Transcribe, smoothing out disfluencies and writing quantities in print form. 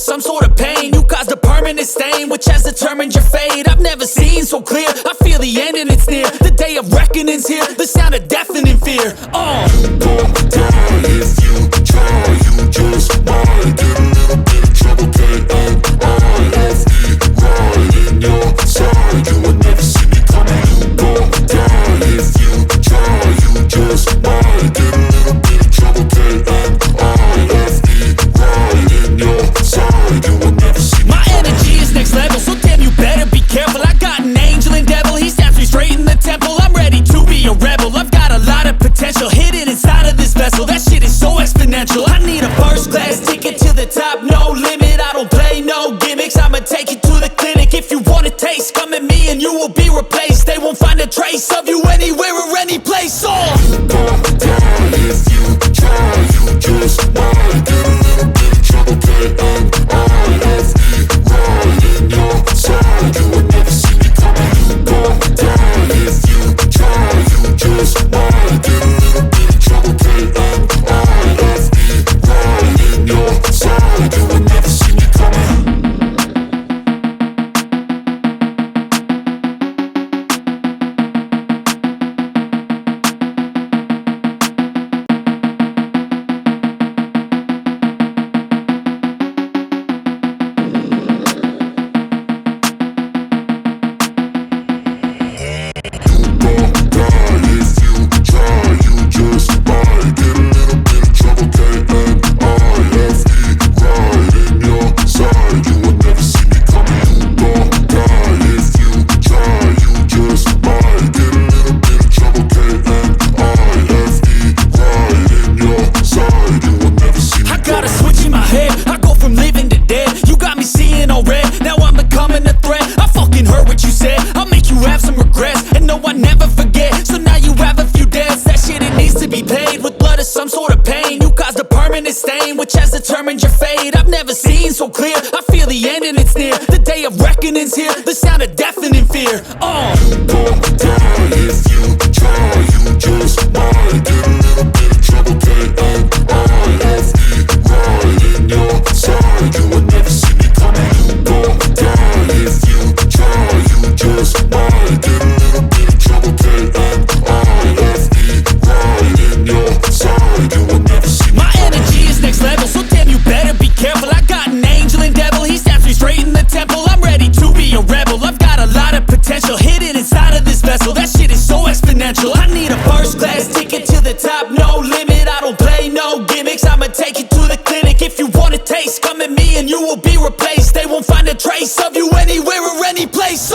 some sort of pain. You caused a permanent stain, which has determined your fate. I've never seen so clear, I feel the end and it's near. The day of reckoning's here, the sound of deafening fear. You gon' die if you try, you just might get a little bit of trouble, K-N-I-F-E, right in your side. You would never see me coming. You gon' die if you try, you just might get a little bit of trouble, K-N-I-F-E, right in your side. You would never see me. My energy is next level, so damn you better be careful. I got an angel and devil, he snaps me straight in the temple. I'm ready to be a rebel, I've got a lot of potential hidden inside of this vessel. That shit is so exponential. I need a first class ticket to the top, no limit. I don't play no gimmicks, I'ma take you to the clinic. If you want a taste, come at me and you will be replaced. They won't find a trace of you anywhere or any place. You gon' die if you try, you just might get a little bit of trouble, K-N-I-F-E, right in your side. You would never see me coming. You gon' die if you try, you just might get a little bit of trouble, K-N-I-F-E, right in your side. You would never see me coming. Some sort of pain, you caused a permanent stain, which has determined your fate. I've never seen so clear, I feel the end and it's near. The day of reckoning's here, the sound of deafening fear. You gon' die if you try, you just might get a little bit of trouble, K-N-I-F-E, right in your side. You would never see me coming. You gon' die if you try, you just might get a little bit of trouble, K-N-I-F-E, right in your side. You would never see me. My energy is next level, so damn you better be careful. I got an angel and devil, he snaps me straight in the temple. I'm ready to be a rebel, I've got a lot of potential hidden inside of this vessel. That shit is so exponential. I need a first class ticket to the top, no limit. I don't play no gimmicks, I'ma take you to the clinic. If you want a taste, come at me and you will be replaced. They won't find a trace of you anywhere or any place.